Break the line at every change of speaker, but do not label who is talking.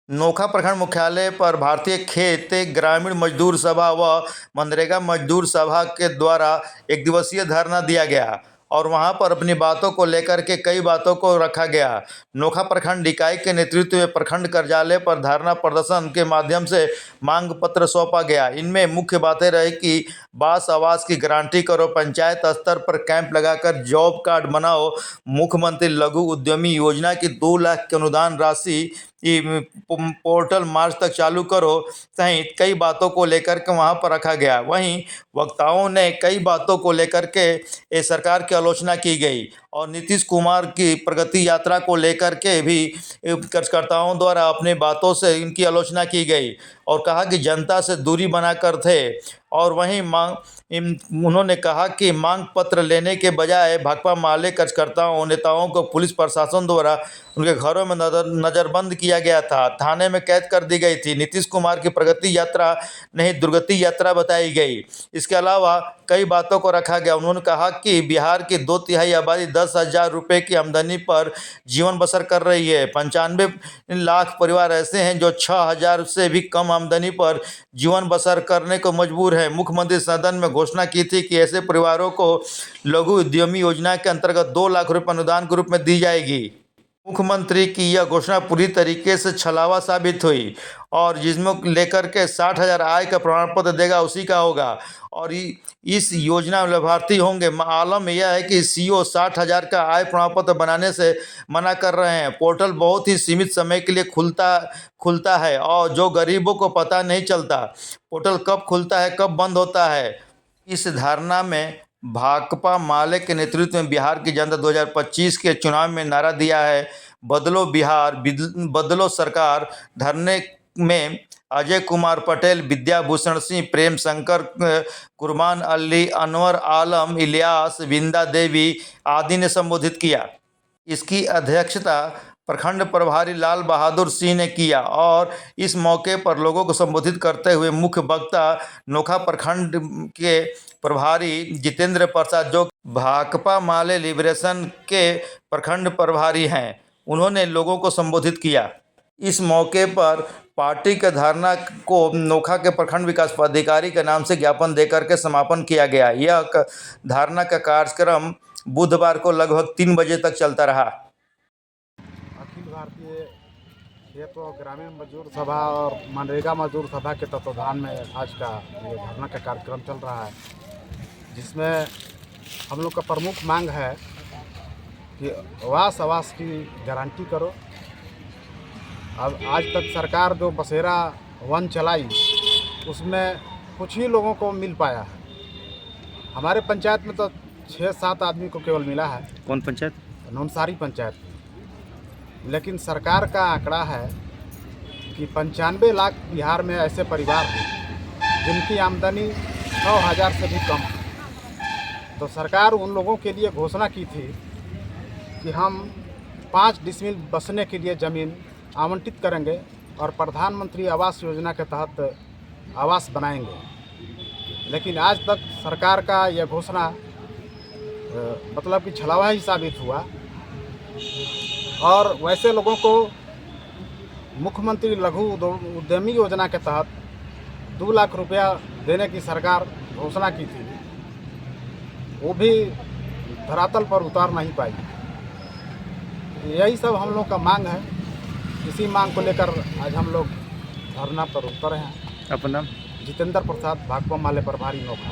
नोखा प्रखंड मुख्यालय पर भारतीय खेत ग्रामीण मजदूर सभा व मनरेगा मजदूर सभा के द्वारा एक दिवसीय धरना दिया गया और वहां पर अपनी बातों को लेकर के कई बातों को रखा गया। नोखा प्रखंड इकाई के नेतृत्व में प्रखंड कार्यालय पर धरना प्रदर्शन के माध्यम से मांग पत्र सौंपा गया। इनमें मुख्य बातें रही कि बास आवास की गारंटी करो, पंचायत स्तर पर कैंप लगाकर जॉब कार्ड बनाओ, मुख्यमंत्री लघु उद्यमी योजना की 2 लाख की अनुदान राशि पोर्टल मार्च तक चालू करो सहित कई बातों को लेकर के वहां पर रखा गया। वहीं वक्ताओं ने कई बातों को लेकर के सरकार की आलोचना की गई और नीतीश कुमार की प्रगति यात्रा को लेकर के भी कार्यकर्ताओं द्वारा अपनी बातों से इनकी आलोचना की गई और कहा कि जनता से दूरी बनाकर थे। और वहीं उन्होंने कहा कि मांग पत्र लेने के बजाय भाकपा माले कार्यकर्ताओं नेताओं को पुलिस प्रशासन द्वारा उनके घरों में नज़रबंद किया गया था, थाने में कैद कर दी गई थी। नीतीश कुमार की प्रगति यात्रा नहीं दुर्गति यात्रा बताई गई। इसके अलावा कई बातों को रखा गया। उन्होंने कहा कि बिहार की 2/3 आबादी 10,000 रुपये की आमदनी पर जीवन बसर कर रही है। 95 लाख परिवार ऐसे हैं जो 6,000 से भी कम आमदनी पर जीवन बसर करने को मजबूर है। मुख्यमंत्री सदन में घोषणा की थी कि ऐसे परिवारों को लघु उद्यमी योजना के अंतर्गत 2 लाख रुपये अनुदान के रूप में दी जाएगी। मुख्यमंत्री की यह घोषणा पूरी तरीके से छलावा साबित हुई और जिसमें लेकर के 60,000 आय का प्रमाण पत्र देगा उसी का होगा और इस योजना में लाभार्थी होंगे। आलम यह है कि सीओ 60,000 का आय प्रमाण पत्र बनाने से मना कर रहे हैं। पोर्टल बहुत ही सीमित समय के लिए खुलता है और जो गरीबों को पता नहीं चलता पोर्टल कब खुलता है कब बंद होता है। इस धारणा में भाकपा माले के नेतृत्व में बिहार की जनता 2025 के चुनाव में नारा दिया है, बदलो बिहार बदलो सरकार। धरने में अजय कुमार पटेल, विद्याभूषण सिंह, प्रेम शंकर, कुरबान अली, अनवर आलम, इलियास, विंदा देवी आदि ने संबोधित किया। इसकी अध्यक्षता प्रखंड प्रभारी लाल बहादुर सिंह ने किया और इस मौके पर लोगों को संबोधित करते हुए मुख्य वक्ता नोखा प्रखंड के प्रभारी जितेंद्र प्रसाद जो भाकपा माले लिबरेशन के प्रखंड प्रभारी हैं, उन्होंने लोगों को संबोधित किया। इस मौके पर पार्टी के धरना को नोखा के प्रखंड विकास पदाधिकारी के नाम से ज्ञापन देकर के समापन किया गया। यह धरना का कार्यक्रम बुधवार को लगभग 3 बजे तक चलता रहा।
अखिल भारतीय खेत व ग्रामीण मजदूर सभा और मनरेगा मजदूर सभा के तत्वाधान में आज का ये धरना का कार्यक्रम चल रहा है, जिसमें हम लोग का प्रमुख मांग है कि आवास की गारंटी करो। अब आज तक सरकार जो बसेरा वन चलाई उसमें कुछ ही लोगों को मिल पाया है। हमारे पंचायत में तो 6-7 आदमी को केवल मिला है।
कौन पंचायत?
नौनसारी पंचायत। लेकिन सरकार का आंकड़ा है कि 95 लाख बिहार में ऐसे परिवार हैं जिनकी आमदनी 6,000 से भी कम है। तो सरकार उन लोगों के लिए घोषणा की थी कि हम 5 डिसमिल बसने के लिए ज़मीन आवंटित करेंगे और प्रधानमंत्री आवास योजना के तहत आवास बनाएंगे। लेकिन आज तक सरकार का यह घोषणा मतलब कि छलावा ही साबित हुआ और वैसे लोगों को मुख्यमंत्री लघु उद्यमी योजना के तहत 2 लाख रुपया देने की सरकार घोषणा की थी, वो भी धरातल पर उतार नहीं पाई। यही सब हम लोग का मांग है। इसी मांग को लेकर आज हम लोग धरना पर उतरे हैं।
अपना नाम?
जितेंद्र प्रसाद, भाकपा माले प्रभारी नोखा।